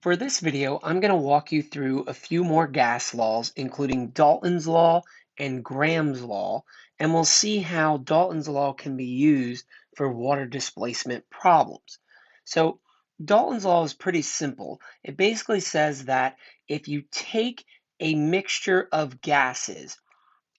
For this video, I'm going to walk you through a few more gas laws, including Dalton's law and Graham's law, and we'll see how Dalton's law can be used for water displacement problems. So, Dalton's law is pretty simple. It basically says that if you take a mixture of gases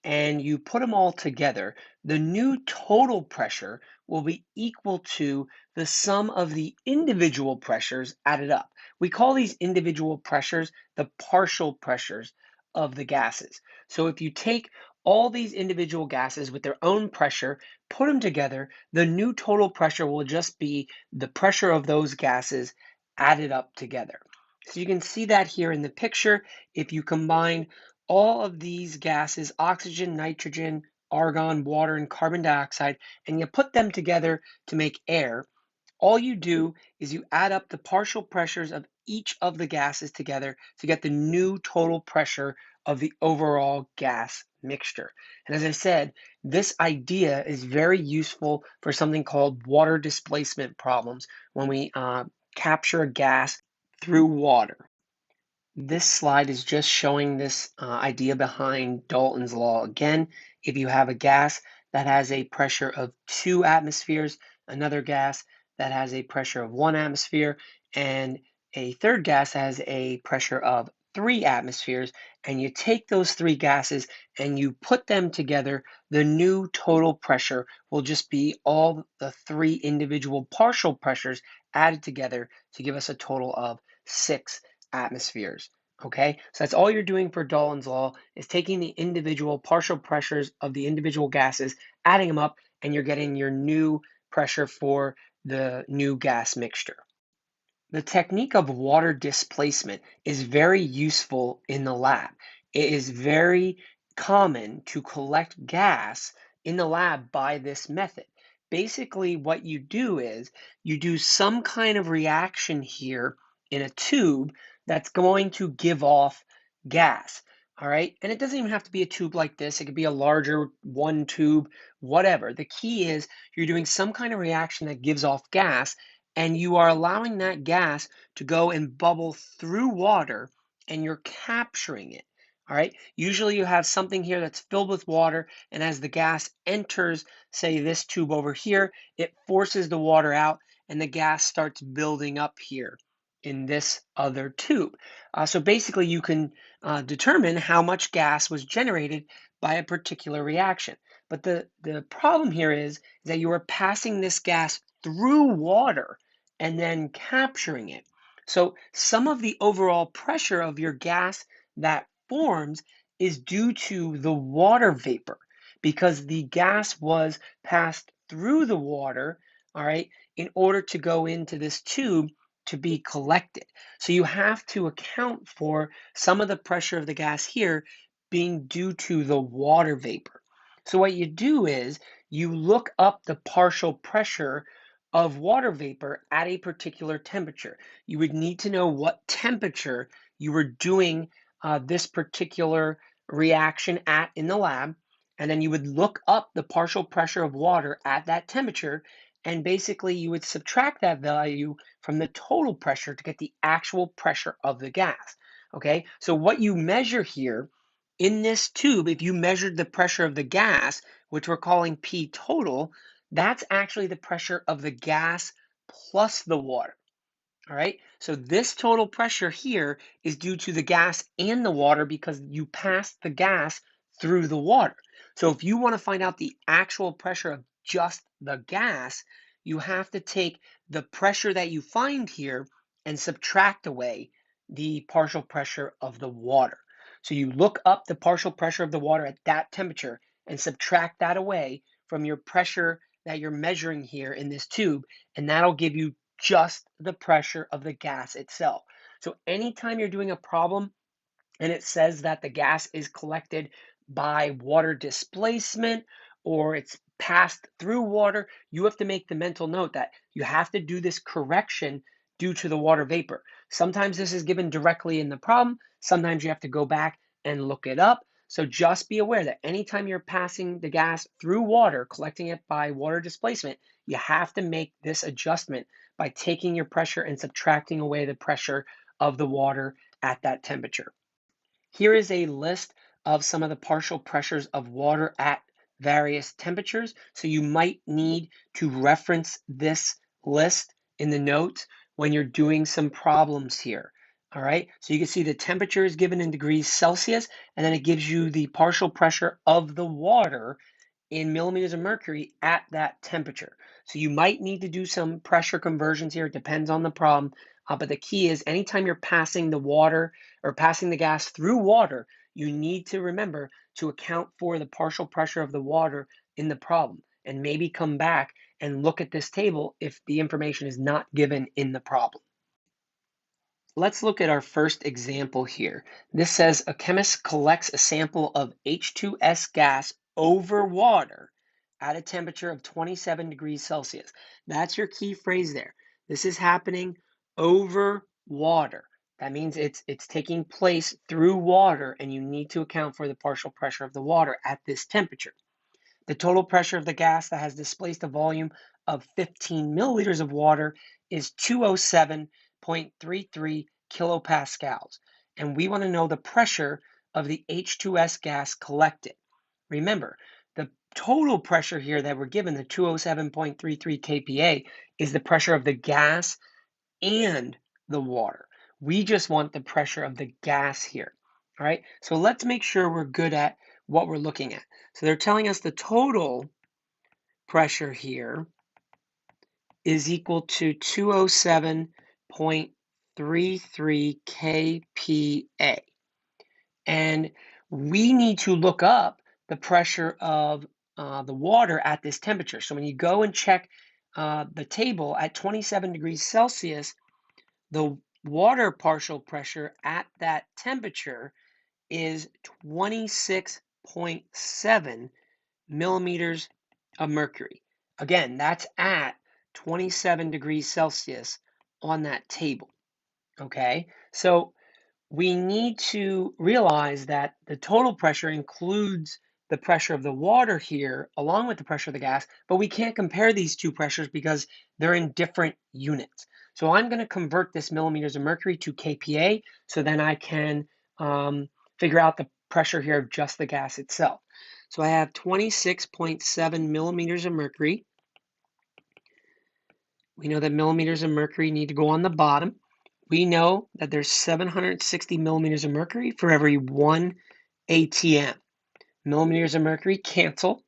and you put them all together, the new total pressure will be equal to the sum of the individual pressures added up. We call these individual pressures the partial pressures of the gases. So if you take all these individual gases with their own pressure, put them together, the new total pressure will just be the pressure of those gases added up together. So you can see that here in the picture. If you combine all of these gases, oxygen, nitrogen, argon, water, and carbon dioxide, and you put them together to make air, all you do is you add up the partial pressures of each of the gases together to get the new total pressure of the overall gas mixture. And as I said, this idea is very useful for something called water displacement problems when we capture a gas through water. This slide is just showing this idea behind Dalton's law. Again, if you have a gas that has a pressure of 2 atmospheres, another gas that has a pressure of 1 atmosphere, and a third gas that has a pressure of 3 atmospheres, and you take those 3 gases and you put them together, the new total pressure will just be all the 3 individual partial pressures added together to give us a total of 6 atmospheres. Okay, so that's all you're doing for Dalton's law is taking the individual partial pressures of the individual gases, adding them up, and you're getting your new pressure for the new gas mixture. The technique of water displacement is very useful in the lab. It is very common to collect gas in the lab by this method. Basically, what you do is you do some kind of reaction here in a tube that's going to give off gas. All right. And it doesn't even have to be a tube like this. It could be a larger one tube, whatever. The key is you're doing some kind of reaction that gives off gas, and you are allowing that gas to go and bubble through water, and you're capturing it. All right. Usually you have something here that's filled with water, and as the gas enters, say this tube over here, it forces the water out and the gas starts building up here in this other tube. So basically you can determine how much gas was generated by a particular reaction. But the problem here is that you are passing this gas through water and then capturing it. So some of the overall pressure of your gas that forms is due to the water vapor because the gas was passed through the water, all right, in order to go into this tube to be collected. So you have to account for some of the pressure of the gas here being due to the water vapor. So what you do is you look up the partial pressure of water vapor at a particular temperature. You would need to know what temperature you were doing this particular reaction at in the lab, and then you would look up the partial pressure of water at that temperature, and basically you would subtract that value from the total pressure to get the actual pressure of the gas. Okay, so what you measure here in this tube, if you measured the pressure of the gas, which we're calling P total, that's actually the pressure of the gas plus the water. All right, so this total pressure here is due to the gas and the water because you passed the gas through the water. So if you want to find out the actual pressure of just the gas, you have to take the pressure that you find here and subtract away the partial pressure of the water. So you look up the partial pressure of the water at that temperature and subtract that away from your pressure that you're measuring here in this tube, and that'll give you just the pressure of the gas itself. So anytime you're doing a problem and it says that the gas is collected by water displacement or it's passed through water, you have to make the mental note that you have to do this correction due to the water vapor. Sometimes this is given directly in the problem. Sometimes you have to go back and look it up. So just be aware that anytime you're passing the gas through water, collecting it by water displacement, you have to make this adjustment by taking your pressure and subtracting away the pressure of the water at that temperature. Here is a list of some of the partial pressures of water at various temperatures. So you might need to reference this list in the notes when you're doing some problems here. All right, so you can see the temperature is given in degrees Celsius, and then it gives you the partial pressure of the water in millimeters of mercury at that temperature. So you might need to do some pressure conversions here. It depends on the problem. But the key is anytime you're passing the water or passing the gas through water, you need to remember to account for the partial pressure of the water in the problem and maybe come back and look at this table if the information is not given in the problem. Let's look at our first example here. This says a chemist collects a sample of H2S gas over water at a temperature of 27 degrees Celsius. That's your key phrase there. This is happening over water. That means it's taking place through water, and you need to account for the partial pressure of the water at this temperature. The total pressure of the gas that has displaced a volume of 15 milliliters of water is 207.33 kilopascals. And we want to know the pressure of the H2S gas collected. Remember, the total pressure here that we're given, the 207.33 kPa, is the pressure of the gas and the water. We just want the pressure of the gas here. All right, so let's make sure we're good at what we're looking at. So they're telling us the total pressure here is equal to 207.33 kPa. And we need to look up the pressure of the water at this temperature. So when you go and check the table at 27 degrees Celsius, the water partial pressure at that temperature is 26.7 millimeters of mercury. Again, that's at 27 degrees Celsius on that table. Okay, so we need to realize that the total pressure includes the pressure of the water here along with the pressure of the gas, but we can't compare these two pressures because they're in different units. So I'm going to convert this millimeters of mercury to kPa so then I can figure out the pressure here of just the gas itself. So I have 26.7 millimeters of mercury. We know that millimeters of mercury need to go on the bottom. We know that there's 760 millimeters of mercury for every 1 ATM. Millimeters of mercury cancel.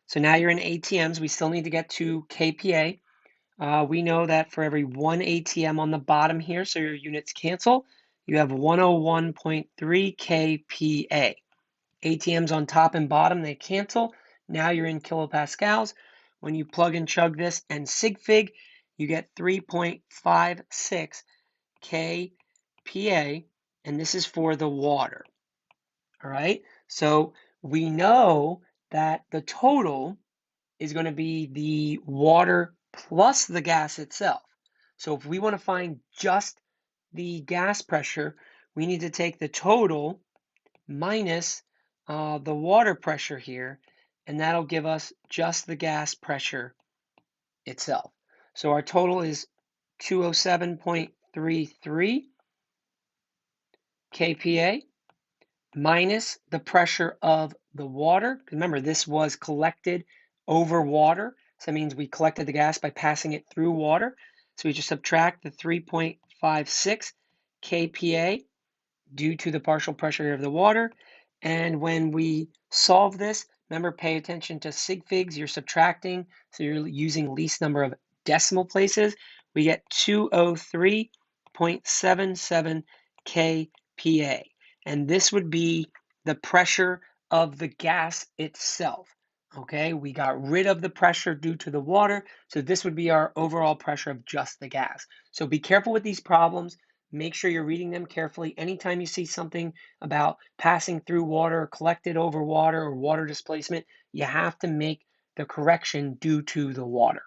So now you're in ATMs. We still need to get to kPa. We know that for every 1 ATM on the bottom here, so your units cancel, you have 101.3 kPa. ATMs on top and bottom, they cancel. Now you're in kilopascals. When you plug and chug this and sig fig, you get 3.56 kPa, and this is for the water. All right, so we know that the total is going to be the water plus the gas itself. So if we want to find just the gas pressure, we need to take the total minus the water pressure here, and that'll give us just the gas pressure itself. So our total is 207.33 kPa minus the pressure of the water. Remember, this was collected over water. So that means we collected the gas by passing it through water. So we just subtract the 3.56 kPa due to the partial pressure of the water. And when we solve this, remember, pay attention to sig figs. You're subtracting, so you're using least number of decimal places. We get 203.77 kPa. And this would be the pressure of the gas itself. Okay, we got rid of the pressure due to the water, so this would be our overall pressure of just the gas. So be careful with these problems. Make sure you're reading them carefully. Anytime you see something about passing through water, or collected over water, or water displacement, you have to make the correction due to the water.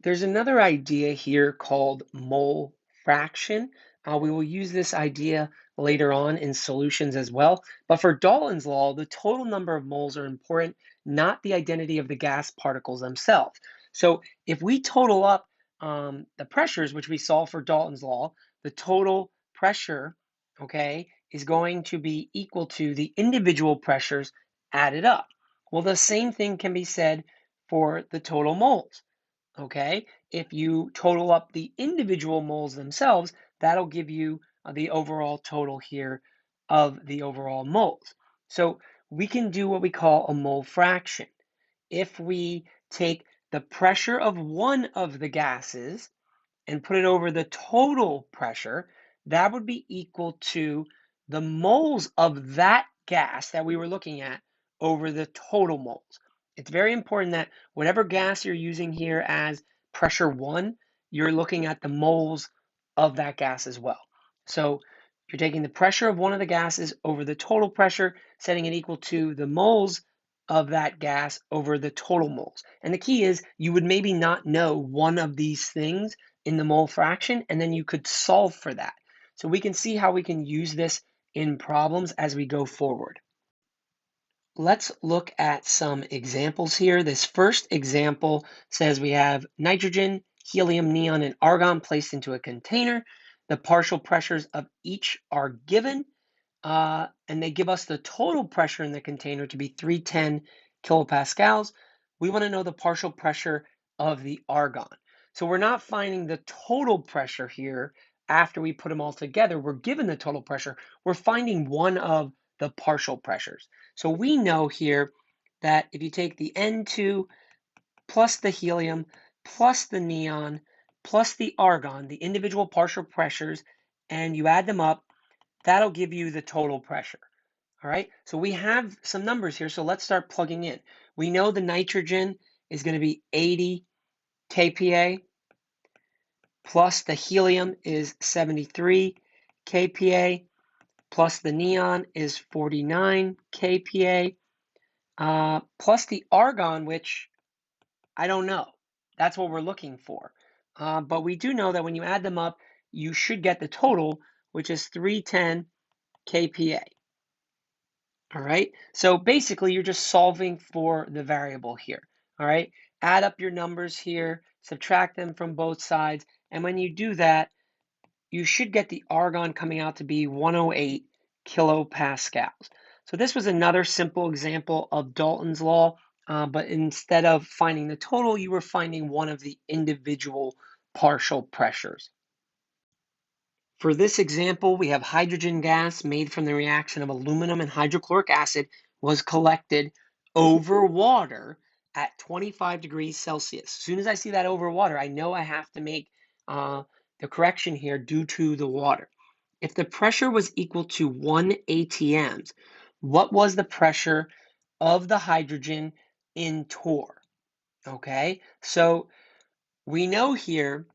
There's another idea here called mole fraction. We will use this idea later on in solutions as well. But for Dalton's law, the total number of moles are important, not the identity of the gas particles themselves. So if we total up the pressures, which we saw for Dalton's law, the total pressure, okay, is going to be equal to the individual pressures added up. Well, the same thing can be said for the total moles. Okay, if you total up the individual moles themselves, that'll give you the overall total here of the overall moles. So we can do what we call a mole fraction. If we take the pressure of one of the gases and put it over the total pressure, that would be equal to the moles of that gas that we were looking at over the total moles. It's very important that whatever gas you're using here as pressure one, you're looking at the moles of that gas as well. So you're taking the pressure of one of the gases over the total pressure, setting it equal to the moles of that gas over the total moles. And the key is you would maybe not know one of these things in the mole fraction, and then you could solve for that. So we can see how we can use this in problems as we go forward. Let's look at some examples here. This first example says we have nitrogen, helium, neon, and argon placed into a container. The partial pressures of each are given, and they give us the total pressure in the container to be 310 kilopascals. We want to know the partial pressure of the argon. So we're not finding the total pressure here after we put them all together. We're given the total pressure. We're finding one of the partial pressures. So we know here that if you take the N2 plus the helium plus the neon plus the argon, the individual partial pressures, and you add them up, that'll give you the total pressure. All right, so we have some numbers here, so let's start plugging in. We know the nitrogen is going to be 80 kPa, plus the helium is 73 kPa, plus the neon is 49 kPa, plus the argon, which I don't know. That's what we're looking for. But we do know that when you add them up, you should get the total, which is 310 kPa. All right, so basically you're just solving for the variable here. All right, add up your numbers here, subtract them from both sides, and when you do that, you should get the argon coming out to be 108 kilopascals. So this was another simple example of Dalton's law, but instead of finding the total, you were finding one of the individual partial pressures. For this example, we have hydrogen gas made from the reaction of aluminum and hydrochloric acid was collected over water at 25 degrees Celsius. As soon as I see that over water, I know I have to make the correction here due to the water. If the pressure was equal to 1 atms, what was the pressure of the hydrogen in torr? Okay, so we know here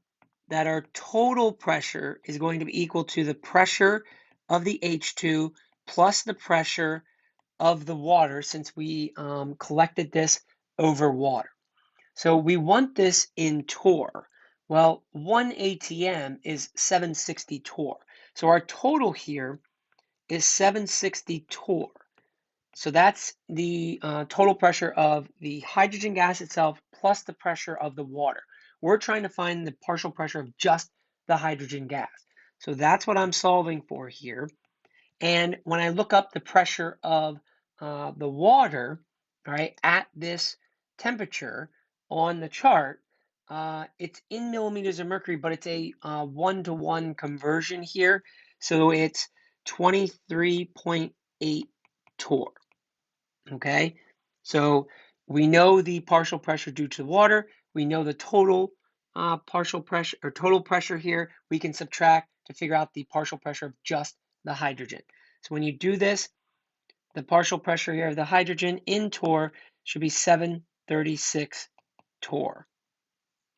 that our total pressure is going to be equal to the pressure of the H2 plus the pressure of the water, since we collected this over water. So we want this in torr. Well, 1 atm is 760 torr. So our total here is 760 torr. So that's the total pressure of the hydrogen gas itself plus the pressure of the water. We're trying to find the partial pressure of just the hydrogen gas. So that's what I'm solving for here. And when I look up the pressure of the water, all right, at this temperature on the chart, it's in millimeters of mercury, but it's a 1-to-1 conversion here. So it's 23.8 torr. Okay, so we know the partial pressure due to water. We know the total partial pressure or total pressure here. We can subtract to figure out the partial pressure of just the hydrogen. So when you do this, the partial pressure here of the hydrogen in torr should be 736 torr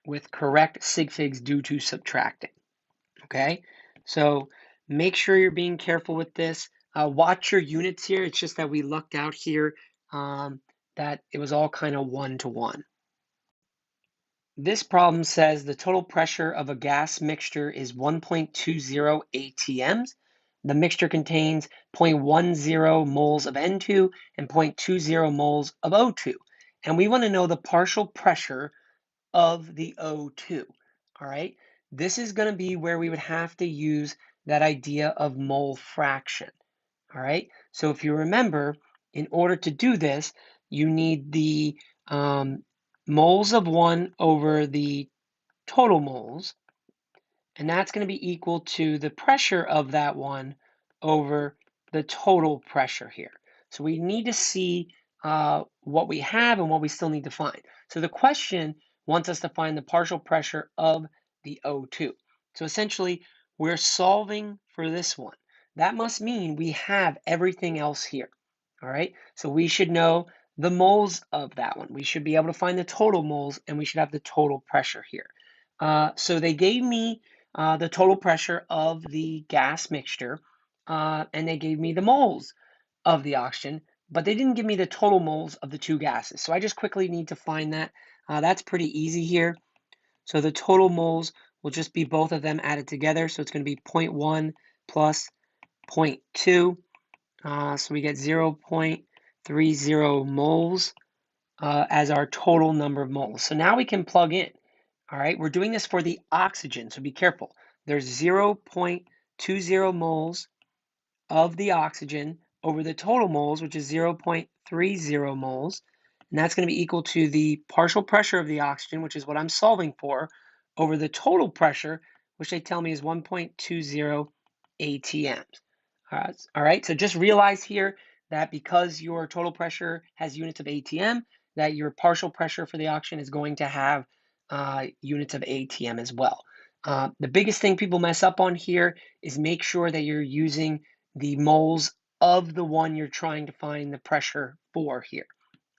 with correct sig figs due to subtracting. Okay, so make sure you're being careful with this. Watch your units here. It's just that we lucked out here that it was all kind of 1-to-1. This problem says the total pressure of a gas mixture is 1.20 atms. The mixture contains 0.10 moles of N2 and 0.20 moles of O2. And we want to know the partial pressure of the O2. All right. this is going to be where we would have to use that idea of mole fraction. All right. So if you remember, in order to do this, you need the moles of one over the total moles, and that's going to be equal to the pressure of that one over the total pressure here. So we need to see what we have and what we still need to find. So the question wants us to find the partial pressure of the O2. So essentially, we're solving for this one. That must mean we have everything else here. All right, so we should know the moles of that one. We should be able to find the total moles, and we should have the total pressure here. So they gave me the total pressure of the gas mixture, and they gave me the moles of the oxygen, but they didn't give me the total moles of the two gases. So I just quickly need to find that. That's pretty easy here. So the total moles will just be both of them added together. So it's going to be 0.1 plus 0.2. So we get 0.30 moles as our total number of moles. So now we can plug in. All right, we're doing this for the oxygen, so be careful. There's 0.20 moles of the oxygen over the total moles, which is 0.30 moles. And that's going to be equal to the partial pressure of the oxygen, which is what I'm solving for, over the total pressure, which they tell me is 1.20 atms. All right, so just realize here that because your total pressure has units of atm, that your partial pressure for the oxygen is going to have units of atm as well. The biggest thing people mess up on here is make sure that you're using the moles of the one you're trying to find the pressure for here.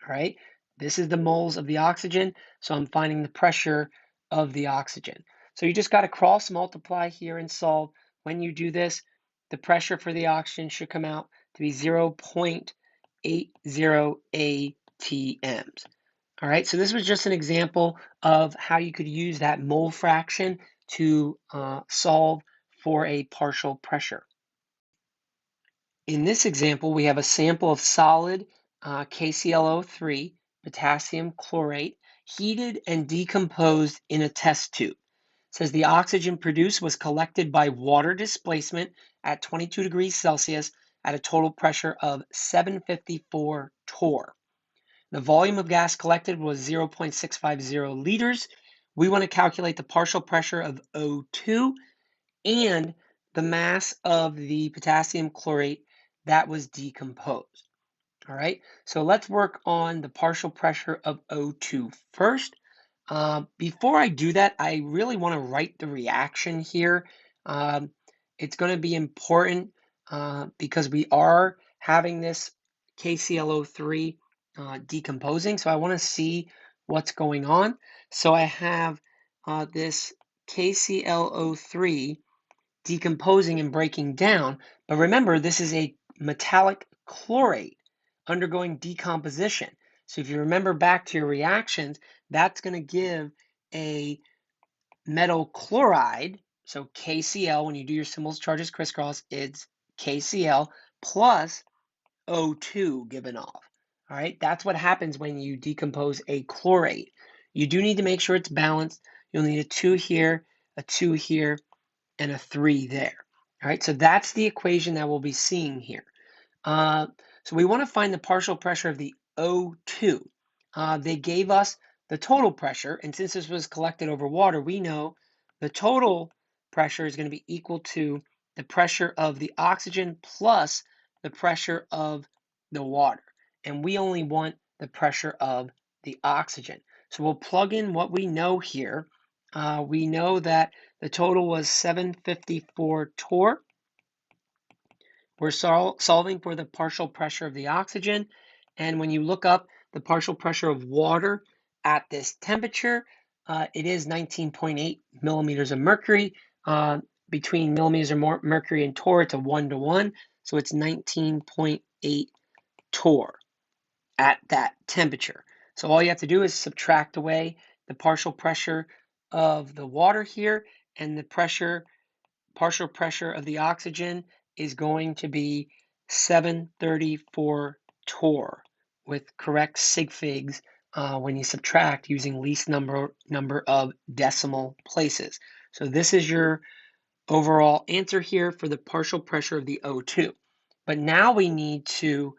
All right, this is the moles of the oxygen, so I'm finding the pressure of the oxygen. So you just got to cross multiply here and solve. When you do this, the pressure for the oxygen should come out to be 0.80 atms. All right, so this was just an example of how you could use that mole fraction to solve for a partial pressure. In this example, we have a sample of solid KClO3, potassium chlorate, heated and decomposed in a test tube. It says the oxygen produced was collected by water displacement at 22 degrees Celsius at a total pressure of 754 torr. The volume of gas collected was 0.650 liters. We want to calculate the partial pressure of O2 and the mass of the potassium chlorate that was decomposed. All right, so let's work on the partial pressure of O2 first. Before I do that, I really want to write the reaction here. It's going to be important because we are having this KClO3 decomposing, so I want to see what's going on. So I have this KClO3 decomposing and breaking down. But remember, this is a metallic chlorate undergoing decomposition. So if you remember back to your reactions, that's going to give a metal chloride. So KCl, when you do your symbols, charges, crisscross, it's KCl plus O2 given off. All right, that's what happens when you decompose a chlorate. You do need to make sure it's balanced. You'll need a 2 here, a 2 here, and a 3 there. All right, so that's the equation that we'll be seeing here. So we want to find the partial pressure of the O2. They gave us the total pressure, and since this was collected over water, we know the total pressure is going to be equal to the pressure of the oxygen plus the pressure of the water. And we only want the pressure of the oxygen. So we'll plug in what we know here. We know that the total was 754 torr. We're solving for the partial pressure of the oxygen. And when you look up the partial pressure of water at this temperature, it is 19.8 millimeters of mercury. Between millimeters of mercury and torr, it's a 1-to-1. So it's 19.8 torr at that temperature. So all you have to do is subtract away the partial pressure of the water here, and the partial pressure of the oxygen is going to be 734 torr with correct sig figs when you subtract using least number of decimal places. So this is your overall answer here for the partial pressure of the O2. But now we need to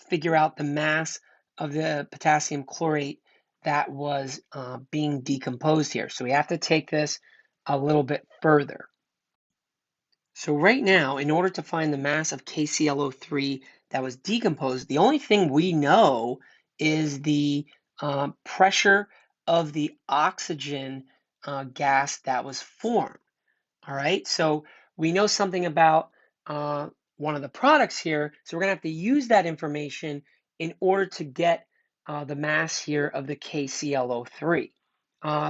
figure out the mass of the potassium chlorate that was being decomposed here. So we have to take this a little bit further. So right now, in order to find the mass of KClO3 that was decomposed, the only thing we know is the pressure of the oxygen gas that was formed. All right, so we know something about one of the products here, so we're going to have to use that information in order to get the mass here of the KClO3.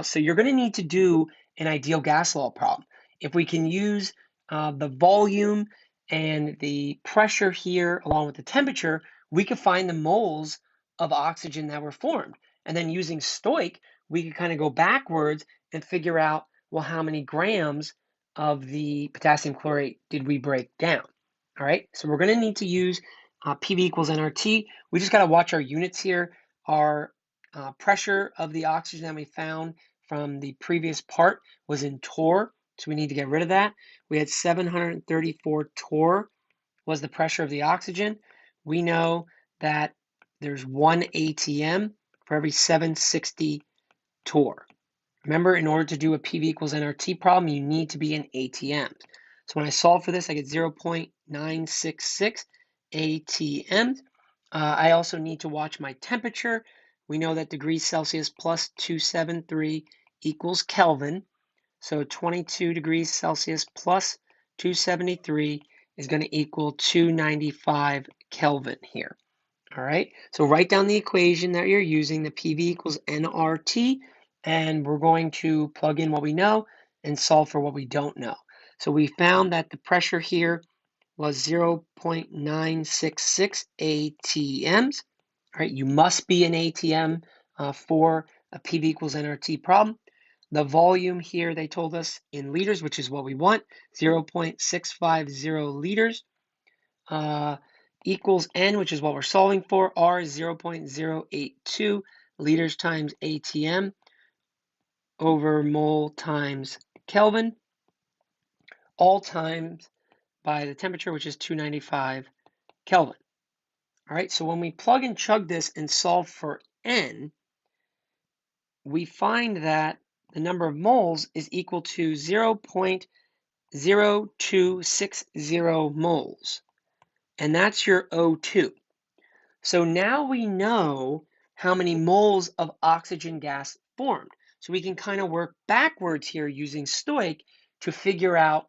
So you're going to need to do an ideal gas law problem. If we can use the volume and the pressure here along with the temperature, we could find the moles of oxygen that were formed. And then using stoic, we could kind of go backwards and figure out, well, how many grams of the potassium chlorate did we break down? All right, so we're going to need to use PV equals nRT. We just got to watch our units here. Our pressure of the oxygen that we found from the previous part was in torr, so we need to get rid of that. We had 734 torr was the pressure of the oxygen. We know that there's 1 atm for every 760 torr. Remember, in order to do a PV equals nRT problem, you need to be in ATMs. So when I solve for this, I get 0.966 ATMs. I also need to watch my temperature. We know that degrees Celsius plus 273 equals Kelvin. So 22 degrees Celsius plus 273 is going to equal 295 Kelvin here. All right, so write down the equation that you're using, the PV equals nRT, and we're going to plug in what we know and solve for what we don't know. So we found that the pressure here was 0.966 ATMs. All right, you must be an ATM for a PV equals nRT problem. The volume here, they told us in liters, which is what we want, 0.650 liters. Equals N, which is what we're solving for. R is 0.082 liters times ATM over mole times Kelvin, all times by the temperature, which is 295 Kelvin. All right, so when we plug and chug this and solve for N, we find that the number of moles is equal to 0.0260 moles, and that's your O2. So now we know how many moles of oxygen gas formed. So we can kind of work backwards here using stoic to figure out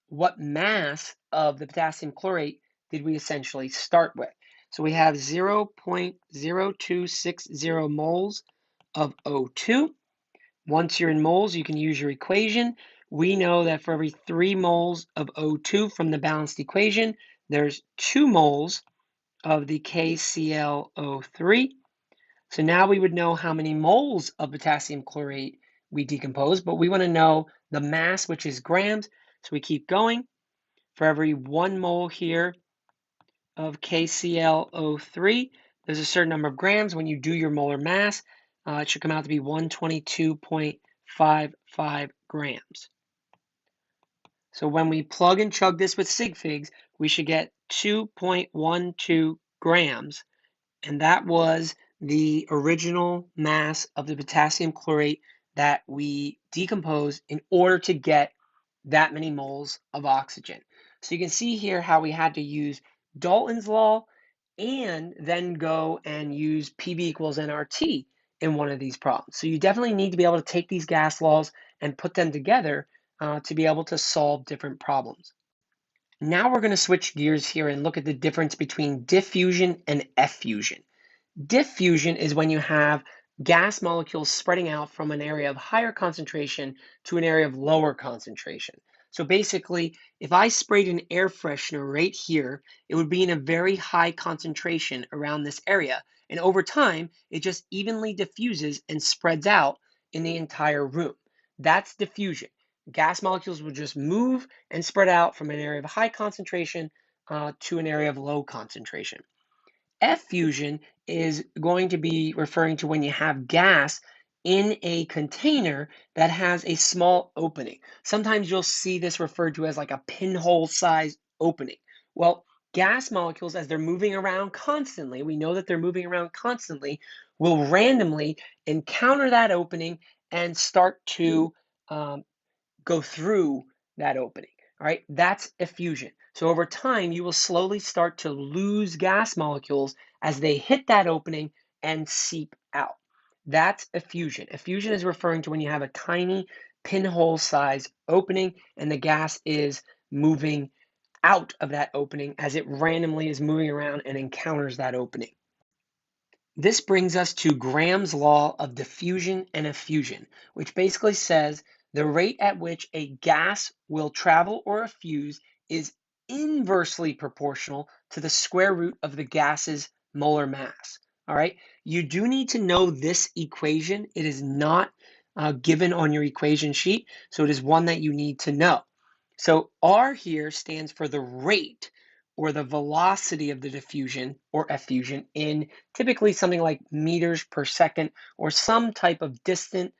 what mass of the potassium chlorate did we essentially start with. So we have 0.0260 moles of O2. Once you're in moles, you can use your equation. We know that for every 3 moles of O2 from the balanced equation, there's 2 moles of the KClO3. So now we would know how many moles of potassium chlorate we decompose, but we want to know the mass, which is grams. So we keep going. For every 1 mole here of KClO3, there's a certain number of grams. When you do your molar mass, it should come out to be 122.55 grams. So when we plug and chug this with sig figs, we should get 2.12 grams, and that was the original mass of the potassium chlorate that we decomposed in order to get that many moles of oxygen. So you can see here how we had to use Dalton's law and then go and use PV equals nRT in one of these problems. So you definitely need to be able to take these gas laws and put them together to be able to solve different problems. Now we're going to switch gears here and look at the difference between diffusion and effusion. Diffusion is when you have gas molecules spreading out from an area of higher concentration to an area of lower concentration. So basically, if I sprayed an air freshener right here, it would be in a very high concentration around this area. And over time, it just evenly diffuses and spreads out in the entire room. That's diffusion. Gas molecules will just move and spread out from an area of high concentration to an area of low concentration. Effusion is going to be referring to when you have gas in a container that has a small opening. Sometimes you'll see this referred to as like a pinhole size opening. Well, gas molecules, as they're moving around constantly, we know that they're moving around constantly, will randomly encounter that opening and start to go through that opening. All right, that's effusion. So over time, you will slowly start to lose gas molecules as they hit that opening and seep out. That's effusion. Effusion is referring to when you have a tiny pinhole size opening and the gas is moving out of that opening as it randomly is moving around and encounters that opening. This brings us to Graham's law of diffusion and effusion, which basically says the rate at which a gas will travel or effuse is inversely proportional to the square root of the gas's molar mass. All right, you do need to know this equation. It is not given on your equation sheet, so it is one that you need to know. So R here stands for the rate or the velocity of the diffusion or effusion in typically something like meters per second or some type of distant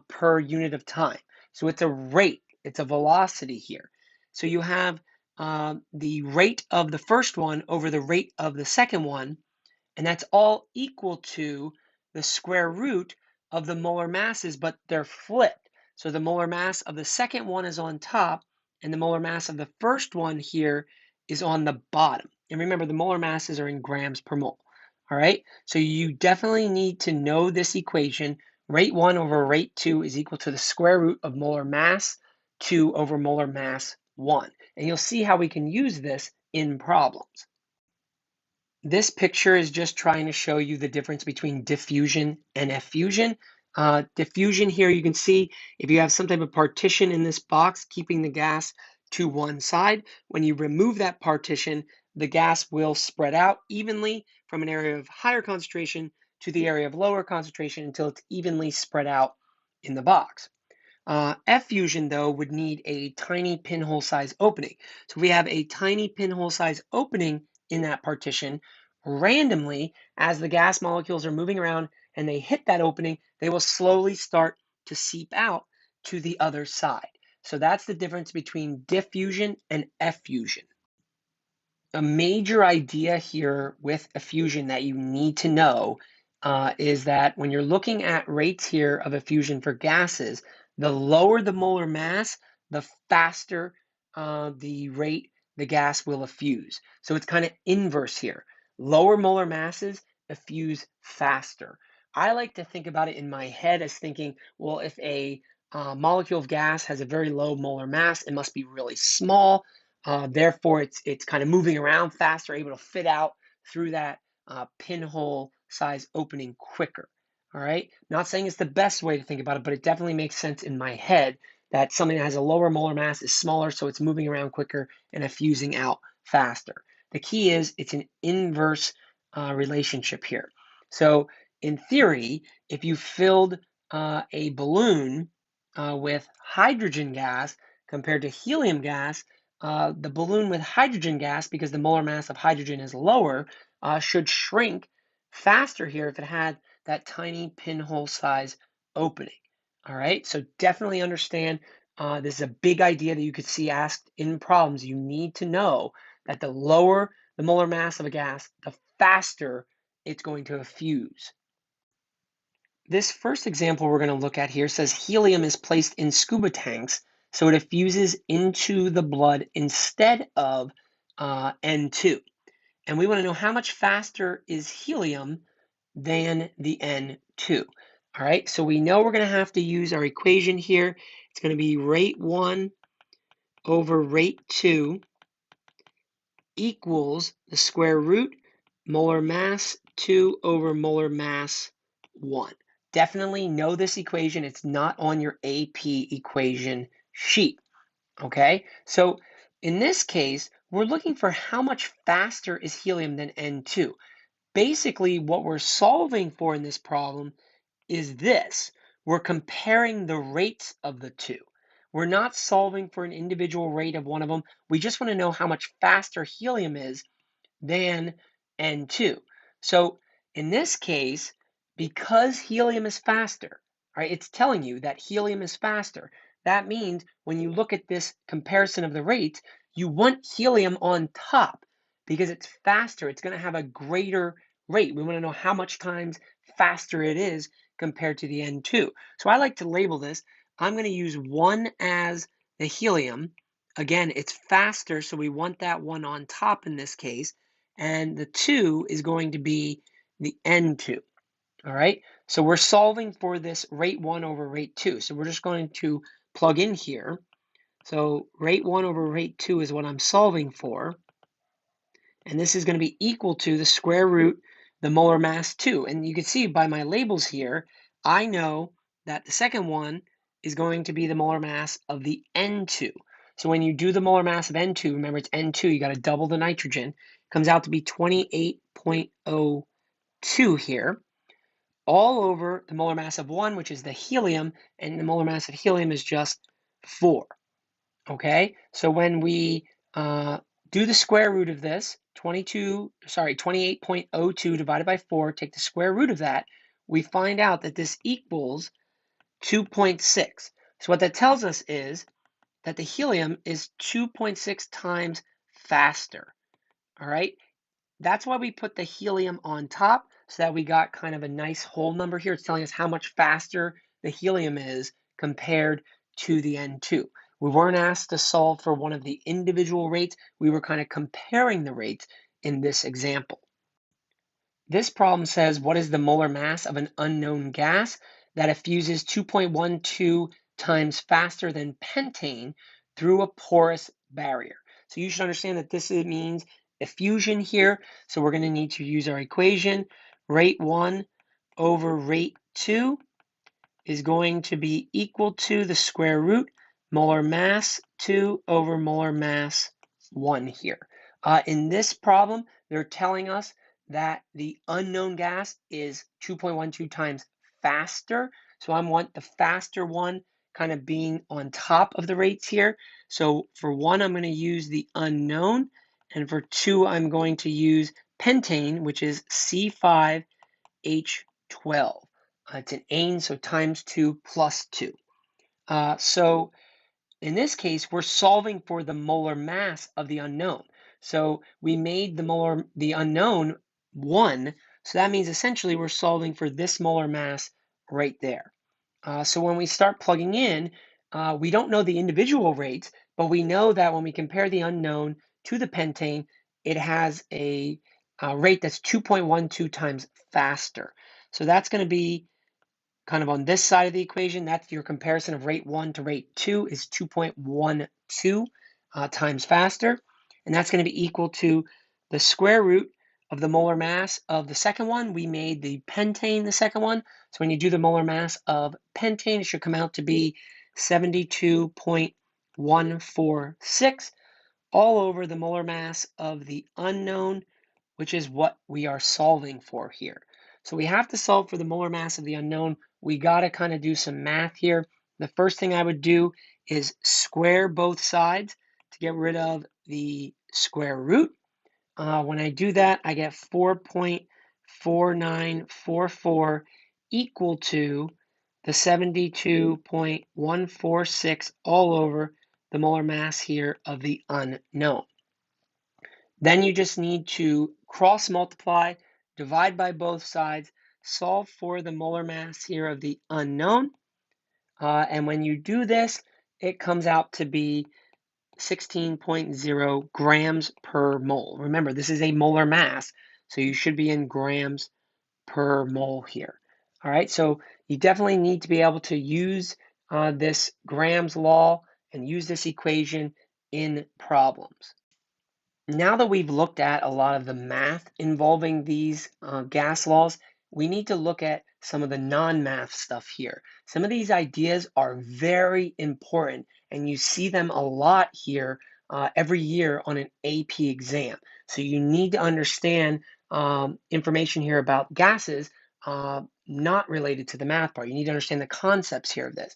per unit of time. So it's a rate, it's a velocity here. So you have the rate of the first one over the rate of the second one, and that's all equal to the square root of the molar masses, but they're flipped. So the molar mass of the second one is on top, and the molar mass of the first one here is on the bottom. And remember, the molar masses are in grams per mole. All right, so you definitely need to know this equation. Rate 1 over rate 2 is equal to the square root of molar mass 2 over molar mass 1. And you'll see how we can use this in problems. This picture is just trying to show you the difference between diffusion and effusion. Diffusion here, you can see if you have some type of partition in this box keeping the gas to one side, when you remove that partition, the gas will spread out evenly from an area of higher concentration to the area of lower concentration until it's evenly spread out in the box. Effusion, though, would need a tiny pinhole size opening. So if we have a tiny pinhole size opening in that partition, randomly, as the gas molecules are moving around and they hit that opening, they will slowly start to seep out to the other side. So that's the difference between diffusion and effusion. A major idea here with effusion that you need to know is that when you're looking at rates here of effusion for gases, the lower the molar mass, the faster the rate the gas will effuse. So it's kind of inverse here. Lower molar masses effuse faster. I like to think about it in my head as thinking, well, if a molecule of gas has a very low molar mass, it must be really small. Therefore, it's kind of moving around faster, able to fit out through that pinhole size opening quicker. All right. Not saying it's the best way to think about it, but it definitely makes sense in my head that something that has a lower molar mass is smaller, so it's moving around quicker and effusing out faster. The key is it's an inverse relationship here. So in theory, if you filled a balloon with hydrogen gas compared to helium gas, the balloon with hydrogen gas, because the molar mass of hydrogen is lower, should shrink faster here if it had that tiny pinhole size opening. All right, so definitely understand this is a big idea that you could see asked in problems. You need to know that the lower the molar mass of a gas, the faster it's going to effuse. This first example we're going to look at here says helium is placed in scuba tanks, so it effuses into the blood instead of N2. And we want to know how much faster is helium than the N2. All right, so we know we're going to have to use our equation here. It's going to be rate 1 over rate 2 equals the square root molar mass 2 over molar mass 1. Definitely know this equation. It's not on your AP equation sheet. Okay, so in this case, we're looking for how much faster is helium than N2. Basically, what we're solving for in this problem is this. We're comparing the rates of the two. We're not solving for an individual rate of one of them. We just want to know how much faster helium is than N2. So in this case, because helium is faster, right? It's telling you that helium is faster. That means when you look at this comparison of the rates, you want helium on top because it's faster. It's going to have a greater rate. We want to know how much times faster it is compared to the N2. So I like to label this. I'm going to use 1 as the helium. Again, it's faster, so we want that 1 on top in this case. And the 2 is going to be the N2. All right, so we're solving for this rate 1 over rate 2. So we're just going to plug in here. So rate 1 over rate 2 is what I'm solving for. And this is going to be equal to the square root, the molar mass 2. And you can see by my labels here, I know that the second one is going to be the molar mass of the N2. So when you do the molar mass of N2, remember it's N2, you got to double the nitrogen. It comes out to be 28.02 here, all over the molar mass of 1, which is the helium, and the molar mass of helium is just 4. Okay, so when we do the square root of this, 28.02 divided by 4, take the square root of that, we find out that this equals 2.6. So what that tells us is that the helium is 2.6 times faster. All right, that's why we put the helium on top, so that we got kind of a nice whole number here. It's telling us how much faster the helium is compared to the N2. We weren't asked to solve for one of the individual rates. We were kind of comparing the rates in this example. This problem says, what is the molar mass of an unknown gas that effuses 2.12 times faster than pentane through a porous barrier? So you should understand that this means effusion here. So we're going to need to use our equation. Rate 1 over rate 2 is going to be equal to the square root molar mass 2 over molar mass 1 here. In this problem, they're telling us that the unknown gas is 2.12 times faster. So I want the faster one kind of being on top of the rates here. So for 1, I'm going to use the unknown. And for 2, I'm going to use pentane, which is C5H12. It's an ane, so times 2 plus 2. So in this case, we're solving for the molar mass of the unknown. So we made the unknown 1. So that means essentially we're solving for this molar mass right there. So when we start plugging in, we don't know the individual rates, but we know that when we compare the unknown to the pentane, it has a rate that's 2.12 times faster. So that's going to be kind of on this side of the equation. That's your comparison of rate 1 to rate 2 is 2.12 times faster. And that's going to be equal to the square root of the molar mass of the second one. We made the pentane the second one. So when you do the molar mass of pentane, it should come out to be 72.146 all over the molar mass of the unknown, which is what we are solving for here. So we have to solve for the molar mass of the unknown. We got to kind of do some math here. The first thing I would do is square both sides to get rid of the square root. When I do that, I get 4.4944 equal to the 72.146 all over the molar mass here of the unknown. Then you just need to cross multiply, divide by both sides, solve for the molar mass here of the unknown. And when you do this, it comes out to be 16.0 grams per mole. Remember, this is a molar mass, so you should be in grams per mole here. All right, so you definitely need to be able to use this Graham's law and use this equation in problems. Now that we've looked at a lot of the math involving these gas laws, we need to look at some of the non-math stuff here. Some of these ideas are very important, and you see them a lot here every year on an AP exam. So you need to understand information here about gases not related to the math part. You need to understand the concepts here of this.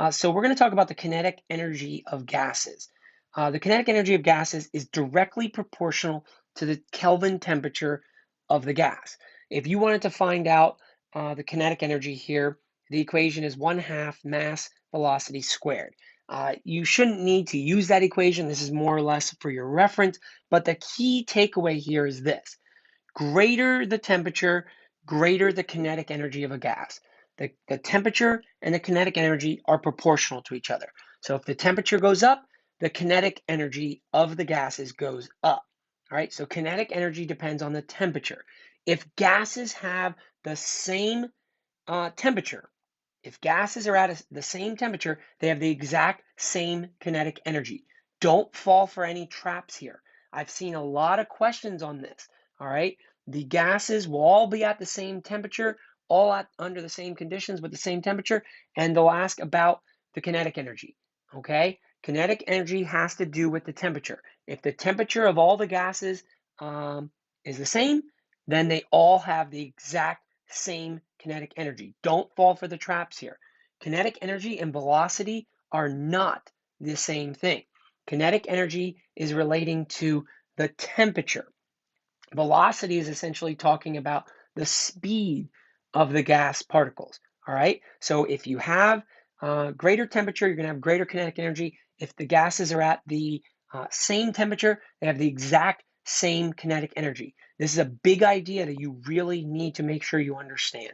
So we're going to talk about the kinetic energy of gases. The kinetic energy of gases is directly proportional to the Kelvin temperature of the gas. If you wanted to find out the kinetic energy here, the equation is 1/2 mass velocity squared. You shouldn't need to use that equation. This is more or less for your reference, but the key takeaway here is this. Greater the temperature, greater the kinetic energy of a gas. The temperature and the kinetic energy are proportional to each other. So if the temperature goes up, the kinetic energy of the gases goes up. All right, so kinetic energy depends on the temperature. If gases have the same temperature, if gases are at the same temperature, they have the exact same kinetic energy. Don't fall for any traps here. I've seen a lot of questions on this. All right. The gases will all be at the same temperature, under the same conditions with the same temperature, and they'll ask about the kinetic energy. Okay. Kinetic energy has to do with the temperature. If the temperature of all the gases is the same, then they all have the exact same kinetic energy. Don't fall for the traps here. Kinetic energy and velocity are not the same thing. Kinetic energy is relating to the temperature. Velocity is essentially talking about the speed of the gas particles. All right. So if you have greater temperature, you're going to have greater kinetic energy. If the gases are at the same temperature, they have the exact same kinetic energy. This is a big idea that you really need to make sure you understand.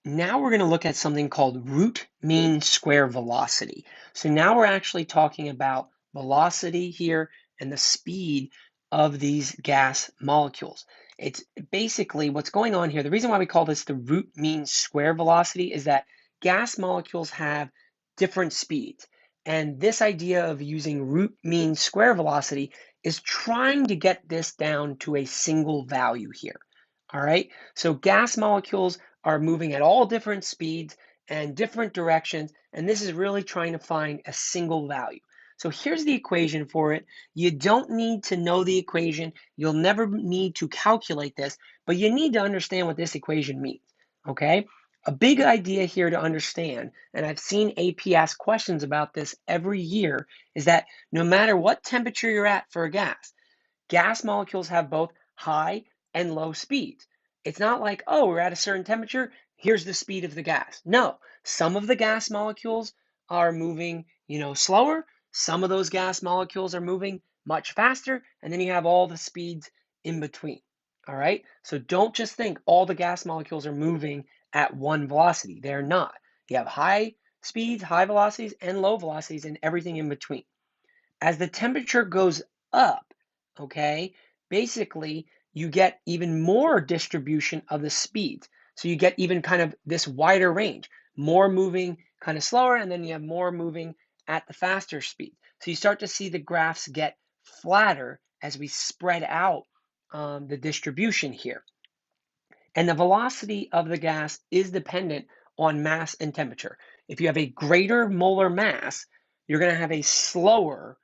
Now we're going to look at something called root mean square velocity. So now we're actually talking about velocity here and the speed of these gas molecules. It's basically what's going on here. The reason why we call this the root mean square velocity is that gas molecules have different speeds. And this idea of using root mean square velocity is trying to get this down to a single value here. All right. So gas molecules are moving at all different speeds and different directions, and this is really trying to find a single value. So here's the equation for it. You don't need to know the equation. You'll never need to calculate this, but you need to understand what this equation means, okay? A big idea here to understand, and I've seen AP ask questions about this every year, is that no matter what temperature you're at for a gas molecules have both high and low speeds. It's not like, oh, we're at a certain temperature, here's the speed of the gas. No, some of the gas molecules are moving, slower. Some of those gas molecules are moving much faster, and then you have all the speeds in between. All right? So don't just think all the gas molecules are moving at one velocity. They're not. You have high speeds, high velocities, and low velocities, and everything in between. As the temperature goes up, okay, basically you get even more distribution of the speeds. So you get even kind of this wider range, more moving kind of slower, and then you have more moving at the faster speed. So you start to see the graphs get flatter as we spread out the distribution here. And the velocity of the gas is dependent on mass and temperature. If you have a greater molar mass, you're going to have a slower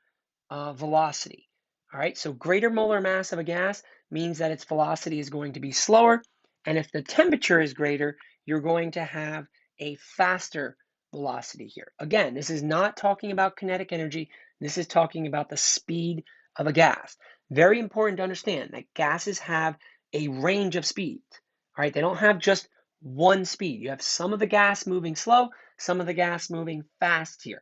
velocity. All right, so greater molar mass of a gas means that its velocity is going to be slower. And if the temperature is greater, you're going to have a faster velocity here. Again, this is not talking about kinetic energy. This is talking about the speed of a gas. Very important to understand that gases have a range of speeds. All right, they don't have just one speed. You have some of the gas moving slow, some of the gas moving fast here.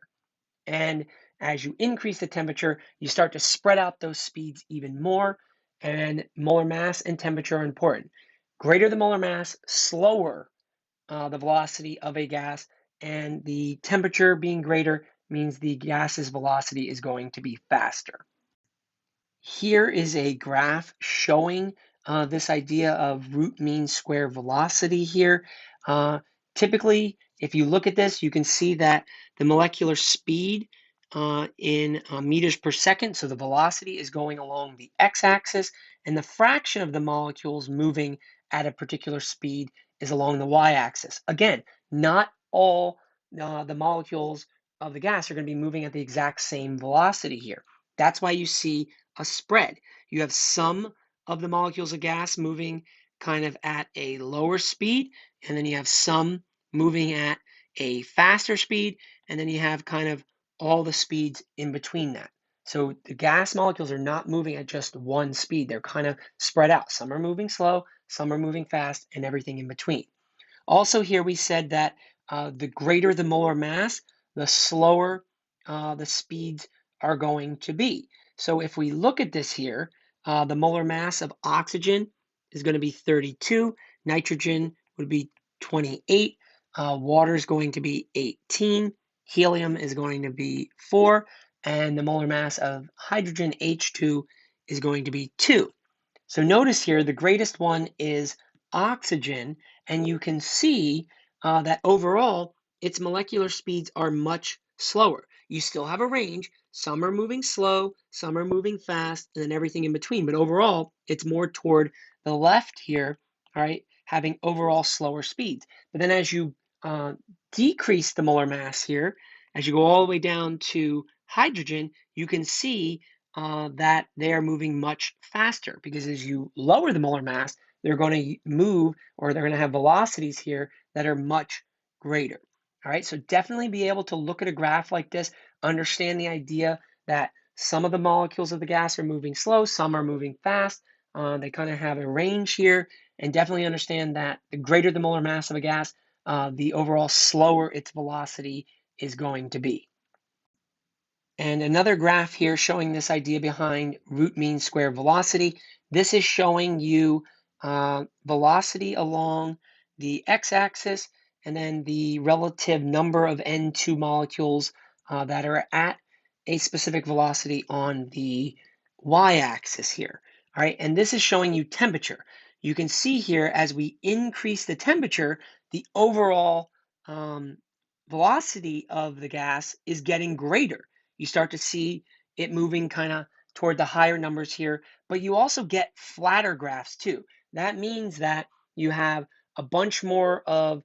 And as you increase the temperature, you start to spread out those speeds even more. And molar mass and temperature are important. Greater the molar mass, slower the velocity of a gas, and the temperature being greater means the gas's velocity is going to be faster. Here is a graph showing this idea of root mean square velocity here. Typically, if you look at this, you can see that the molecular speed in meters per second, so the velocity is going along the x-axis, and the fraction of the molecules moving at a particular speed is along the y-axis. Again, not all the molecules of the gas are going to be moving at the exact same velocity here. That's why you see a spread. You have some of the molecules of gas moving kind of at a lower speed, and then you have some moving at a faster speed, and then you have kind of all the speeds in between that. So the gas molecules are not moving at just one speed. They're kind of spread out. Some are moving slow, some are moving fast, and everything in between. Also here we said that the greater the molar mass, the slower the speeds are going to be. So if we look at this here, the molar mass of oxygen is going to be 32, nitrogen would be 28, water is going to be 18, helium is going to be 4, and the molar mass of hydrogen, H2, is going to be 2. So notice here, the greatest one is oxygen, and you can see that overall, its molecular speeds are much slower. You still have a range. Some are moving slow, some are moving fast, and then everything in between. But overall, it's more toward the left here, all right, having overall slower speeds. But then as you decrease the molar mass here, as you go all the way down to hydrogen, you can see that they are moving much faster, because as you lower the molar mass, they're going to move, or they're going to have velocities here that are much greater. All right, so definitely be able to look at a graph like this, understand the idea that some of the molecules of the gas are moving slow, some are moving fast. They kind of have a range here, and definitely understand that the greater the molar mass of a gas, the overall slower its velocity is going to be. And another graph here showing this idea behind root mean square velocity. This is showing you velocity along the x-axis, and then the relative number of N2 molecules that are at a specific velocity on the y-axis here. All right, and this is showing you temperature. You can see here, as we increase the temperature, the overall velocity of the gas is getting greater. You start to see it moving kind of toward the higher numbers here, but you also get flatter graphs too. That means that you have a bunch more of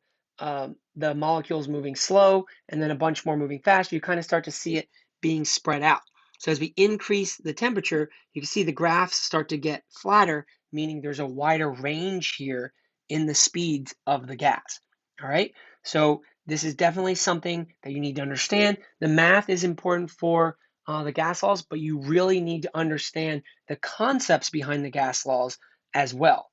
the molecules moving slow, and then a bunch more moving fast. You kind of start to see it being spread out. So as we increase the temperature, you can see the graphs start to get flatter, meaning there's a wider range here in the speeds of the gas. All right, so this is definitely something that you need to understand. The math is important for the gas laws, but you really need to understand the concepts behind the gas laws as well.